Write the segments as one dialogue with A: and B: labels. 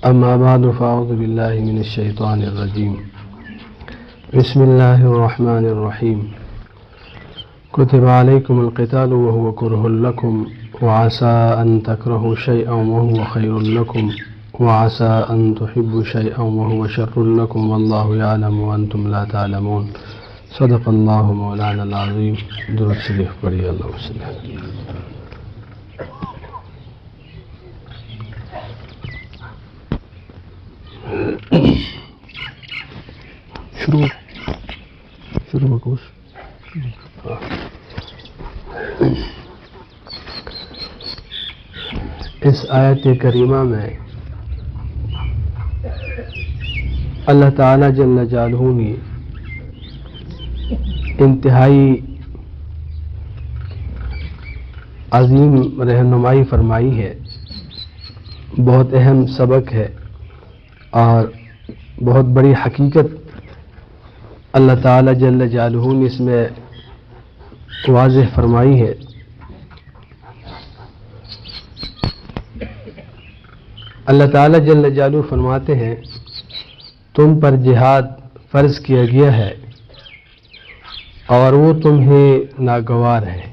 A: أما بعد فأعوذ بالله من الشيطان الرجيم بسم الله الرحمن الرحيم كتب عليكم القتال وهو كره لكم وعسى أن تكرهوا شيئا وهو خير لكم وعسى أن تحبوا شيئا وهو شر لكم والله يعلم وأنتم لا تعلمون صدق الله مولانا العظيم. درود شریف پڑھیے. اللہم صل علی شروع کو اس آیت کریمہ میں اللہ تعالی جل جلالہ نے انتہائی عظیم رہنمائی فرمائی ہے. بہت اہم سبق ہے اور بہت بڑی حقیقت اللہ تعالی جل جلالہ نے اس میں واضح فرمائی ہے. اللہ تعالی جل جلالہ فرماتے ہیں تم پر جہاد فرض کیا گیا ہے اور وہ تمہیں ناگوار ہے،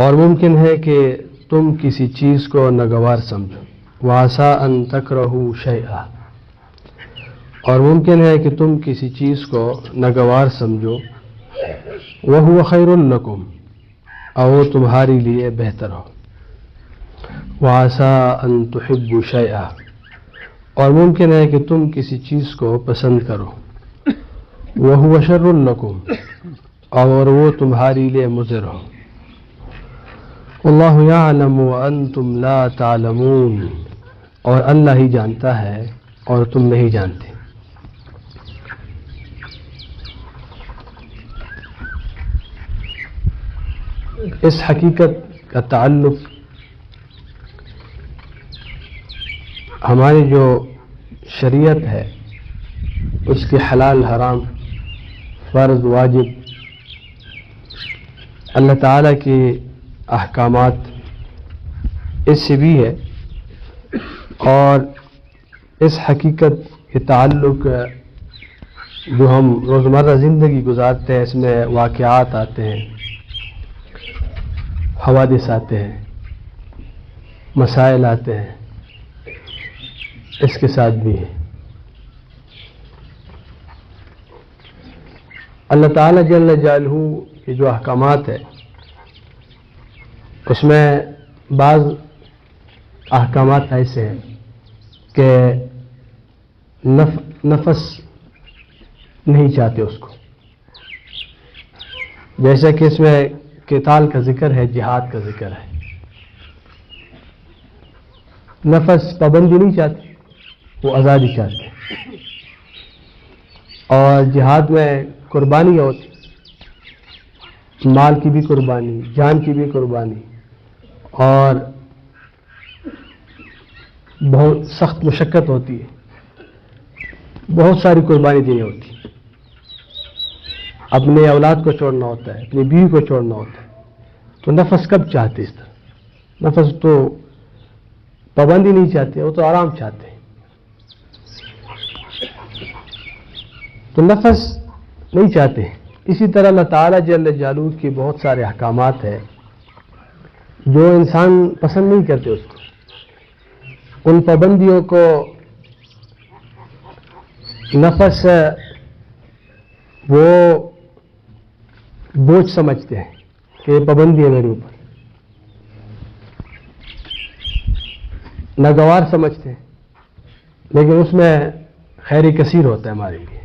A: اور ممکن ہے کہ تم کسی چیز کو ناگوار سمجھو. وَعَسَىٰ أَن تَكْرَهُوا شَيْئًا، اور ممکن ہے کہ تم کسی چیز کو ناگوار سمجھو. وَهُوَ خَيْرٌ لَكُمْ، اور وہ تمہارے لیے بہتر ہو. وَعَسَىٰ أَن تُحِبُّوا شَيْئًا، اور ممکن ہے کہ تم کسی چیز کو پسند کرو. وَهُوَ شَرٌّ لَكُمْ، اور وہ تمہارے لیے مضر ہو. اللہ یعلم وانتم لا تعلمون، اور اللہ ہی جانتا ہے اور تم نہیں جانتے. اس حقیقت کا تعلق ہماری جو شریعت ہے اس کے حلال حرام، فرض واجب، اللہ تعالیٰ کے احکامات اس سے بھی ہے. اور اس حقیقت کے تعلق جو ہم روزمرہ زندگی گزارتے ہیں اس میں واقعات آتے ہیں، حوادث آتے ہیں، مسائل آتے ہیں، اس کے ساتھ بھی ہے. اللہ تعالیٰ جل جلالہ کے جو احکامات ہیں اس میں بعض احکامات ایسے ہیں کہ نفس نہیں چاہتے اس کو، جیسا کہ اس میں قتال کا ذکر ہے، جہاد کا ذکر ہے. نفس پابندی نہیں چاہتے، وہ آزادی چاہتے ہیں. اور جہاد میں قربانی ہوتی، مال کی بھی قربانی، جان کی بھی قربانی، اور بہت سخت مشقت ہوتی ہے، بہت ساری قربانی دینی ہوتی ہے. اپنے اولاد کو چھوڑنا ہوتا ہے، اپنی بیوی کو چھوڑنا ہوتا ہے. تو نفس کب چاہتے اس طرح؟ نفس تو پابندی نہیں چاہتے، وہ تو آرام چاہتے ہیں. تو نفس نہیں چاہتے. اسی طرح اللہ تعالیٰ جل جلالہ کے بہت سارے احکامات ہیں جو انسان پسند نہیں کرتے اس کو. ان پابندیوں کو نفس وہ بوجھ سمجھتے ہیں کہ یہ پابندی ہے میرے اوپر، ناگوار سمجھتے ہیں، لیکن اس میں خیر کثیر ہوتا ہے ہمارے لیے.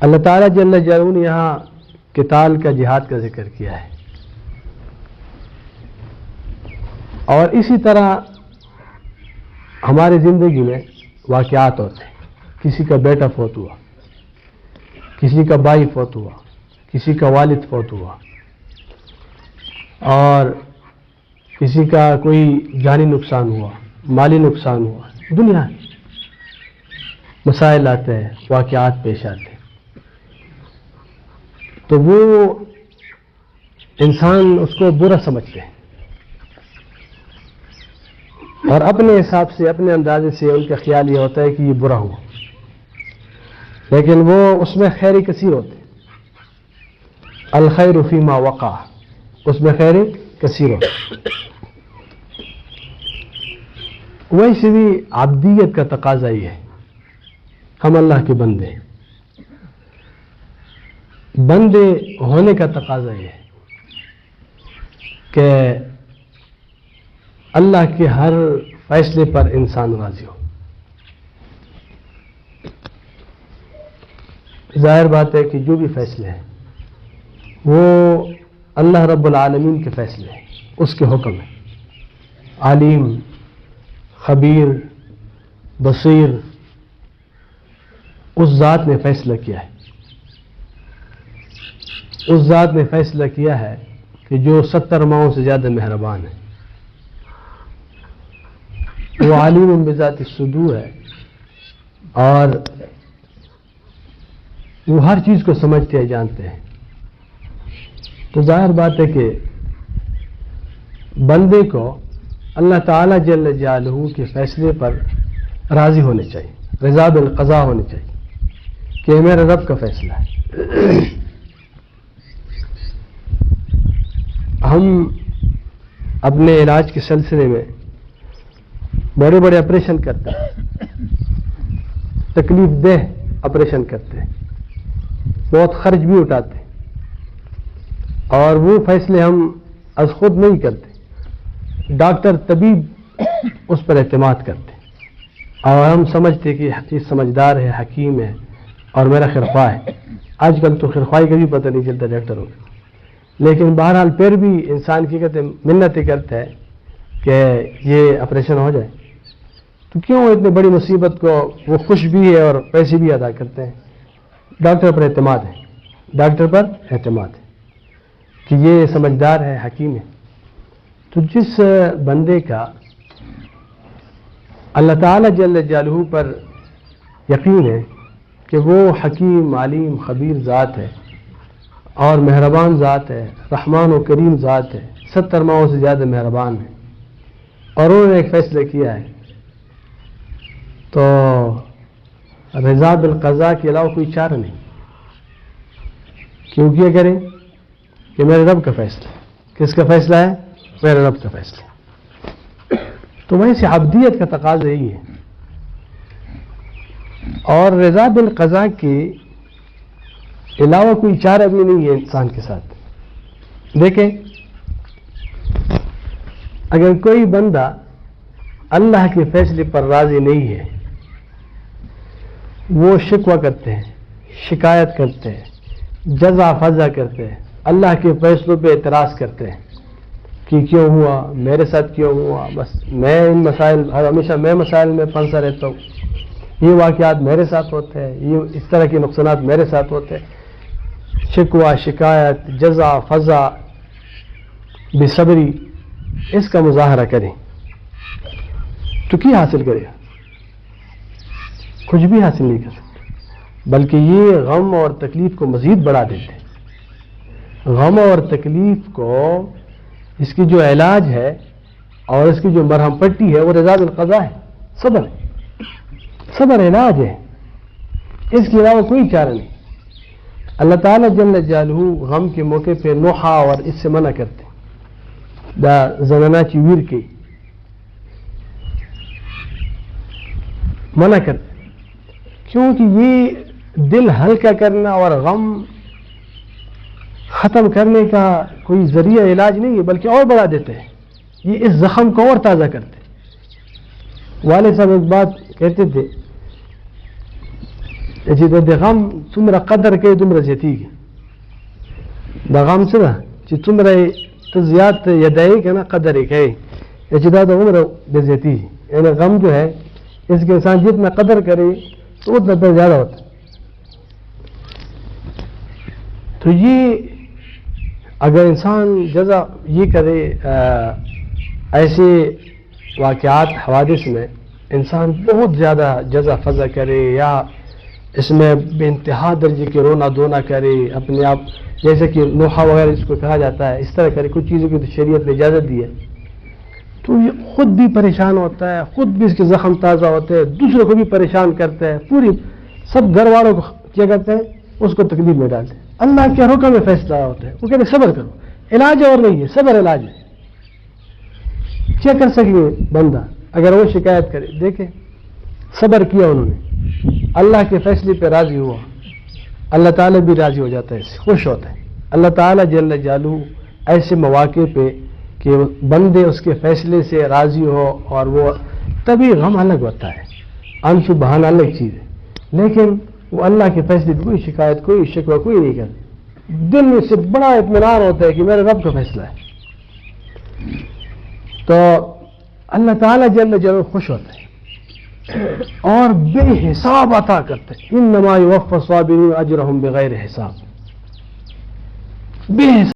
A: اللہ تعالیٰ جل جلالہ نے یہاں قتال کا، جہاد کا ذکر کیا ہے. اور اسی طرح ہماری زندگی میں واقعات ہوتے ہیں. کسی کا بیٹا فوت ہوا، کسی کا بھائی فوت ہوا، کسی کا والد فوت ہوا، اور کسی کا کوئی جانی نقصان ہوا، مالی نقصان ہوا. دنیا مسائل آتے ہیں، واقعات پیش آتے ہیں. تو وہ انسان اس کو برا سمجھتے ہیں. اور اپنے حساب سے اپنے اندازے سے ان کا خیال یہ ہوتا ہے کہ یہ برا ہوا، لیکن وہ اس میں خیر کثیر ہوتے، الخیر فیما وقع، اس میں خیر کثیر ہوتے۔ ویسے بھی عبدیت کا تقاضا یہ ہے، ہم اللہ کے بندے ہیں، بندے ہونے کا تقاضا یہ ہے کہ اللہ کے ہر فیصلے پر انسان راضی ہو۔ ظاہر بات ہے کہ جو بھی فیصلے ہیں وہ اللہ رب العالمین کے فیصلے ہیں، اس کے حکم ہیں۔ علیم، خبیر، بصیر، اس ذات نے فیصلہ کیا ہے، اس ذات نے فیصلہ کیا ہے کہ جو 70 ماؤں سے زیادہ مہربان ہے، وہ علیم بذات الصدور ہے، اور وہ ہر چیز کو سمجھتے ہیں، جانتے ہیں۔ تو ظاہر بات ہے کہ بندے کو اللہ تعالیٰ جل جلالہ کے فیصلے پر راضی ہونے چاہیے، رضا بالقضاء ہونے چاہیے کہ میرے رب کا فیصلہ ہے۔ ہم اپنے علاج کے سلسلے میں بڑے بڑے آپریشن کرتے ہیں، تکلیف دہ آپریشن کرتے ہیں، بہت خرچ بھی اٹھاتے ہیں، اور وہ فیصلے ہم از خود نہیں کرتے، ڈاکٹر طبیب اس پر اعتماد کرتے ہیں، اور ہم سمجھتے کہ حقیقت سمجھدار ہے، حکیم ہے، اور میرا خرخواہ ہے۔ آج کل تو خرخواہی کا بھی پتہ نہیں چلتا ڈاکٹروں کو، لیکن بہرحال پھر بھی انسان کی کہتے منتیں کرتا ہے کہ یہ آپریشن ہو جائے، تو کیوں اتنی بڑی مصیبت کو وہ خوش بھی ہے اور پیسے بھی ادا کرتے ہیں۔ ڈاکٹر پر اعتماد ہے، ڈاکٹر پر اعتماد ہے کہ یہ سمجھدار ہے، حکیم ہے۔ تو جس بندے کا اللہ تعالیٰ جل جلالہ پر یقین ہے کہ وہ حکیم، علیم، خبیر ذات ہے اور مہربان ذات ہے، رحمان و کریم ذات ہے، 70 ماؤں سے زیادہ مہربان ہے، اور انہوں نے ایک فیصلہ کیا ہے، تو رضا بالقضاء کے علاوہ کوئی چارہ نہیں۔ کیوں کیا کریں؟ کہ میرے رب کا فیصلہ ہے۔ کس کا فیصلہ ہے؟ میرے رب کا فیصلہ ہے۔ تو ویسے عبدیت کا تقاضا یہی ہے، اور رضا بالقضاء کے علاوہ کوئی چارہ بھی نہیں ہے انسان کے ساتھ۔ دیکھیں، اگر کوئی بندہ اللہ کے فیصلے پر راضی نہیں ہے، وہ شکوہ کرتے ہیں، شکایت کرتے ہیں، جزا فضا کرتے ہیں، اللہ کے فیصلوں پہ اعتراض کرتے ہیں کہ کیوں ہوا، میرے ساتھ کیوں ہوا، بس میں ان مسائل، ہمیشہ میں مسائل میں پھنسا رہتا ہوں، یہ واقعات میرے ساتھ ہوتے ہیں، یہ اس طرح کے نقصانات میرے ساتھ ہوتے ہیں۔ شکوہ، شکایت، جزا فضا، بے صبری، اس کا مظاہرہ کریں تو کیا حاصل کرے گا؟ کچھ بھی حاصل نہیں کر سکتے، بلکہ یہ غم اور تکلیف کو مزید بڑھا دیتے ہیں۔ غم اور تکلیف کو، اس کی جو علاج ہے اور اس کی جو مرہم پٹی ہے وہ رضا بالقضاء ہے، صبر ہے، صبر علاج ہے، اس کے علاوہ کوئی چارہ نہیں۔ اللہ تعالیٰ جل جلالہ غم کے موقع پہ نوحہ اور اس سے منع کرتے ہیں، دا زناناچی ویر کے منع کرتے ہیں، کیونکہ یہ دل ہلکا کرنا اور غم ختم کرنے کا کوئی ذریعہ علاج نہیں ہے، بلکہ اور بڑھا دیتے ہیں، یہ اس زخم کو اور تازہ کرتے ہیں۔ والد صاحب ایک بات کہتے تھے، دا غم تمرا قدر کے تمرا زیتی گی، دا غم سنا چی تمرا تزیاد یدائی کے نا قدر ایک ہے، دا عمر دا زیتی گی، یعنی غم جو ہے اس کے انسان جتنا قدر کرے تو اتنا در زیادہ ہوتا ہے۔ تو یہ اگر انسان جزا یہ کرے، ایسے واقعات حوادث میں انسان بہت زیادہ جزا فضا کرے یا اس میں بے انتہا درجے کے رونا دھونا کرے اپنے آپ، جیسے کہ نوحہ وغیرہ اس کو کہا جاتا ہے، اس طرح کرے، کچھ چیزوں کی تو شریعت نے اجازت دی ہے، تو یہ خود بھی پریشان ہوتا ہے، خود بھی اس کے زخم تازہ ہوتے ہیں، دوسروں کو بھی پریشان کرتا ہے، پوری سب گھر والوں کو کیا کرتے ہیں، اس کو تکلیف میں ڈالتے ہیں۔ اللہ کے حکم میں فیصلہ ہوتا ہے، وہ کہتے ہیں صبر کرو، علاج اور نہیں ہے، صبر علاج ہے۔ کیا کر سکیں گے بندہ اگر وہ شکایت کرے؟ دیکھیں صبر کیا انہوں نے، اللہ کے فیصلے پہ راضی ہوا، اللہ تعالیٰ بھی راضی ہو جاتا ہے، اس سے خوش ہوتا ہے۔ اللہ تعالیٰ جل جلالہ ایسے مواقع پہ کہ بندے اس کے فیصلے سے راضی ہو، اور وہ تبھی غم الگ ہوتا ہے، آنسو بہانا الگ چیز ہے، لیکن وہ اللہ کے فیصلے پہ کوئی شکایت، کوئی شکوہ کوئی نہیں کرتا، دل میں سے بڑا اطمینان ہوتا ہے کہ میرے رب کا فیصلہ ہے۔ تو اللہ تعالیٰ جل جلالہ خوش ہوتا ہے اور بے حساب عطا کرتا ہے، انما یوفی الصابرین اجرہم بغیر حساب، بے حساب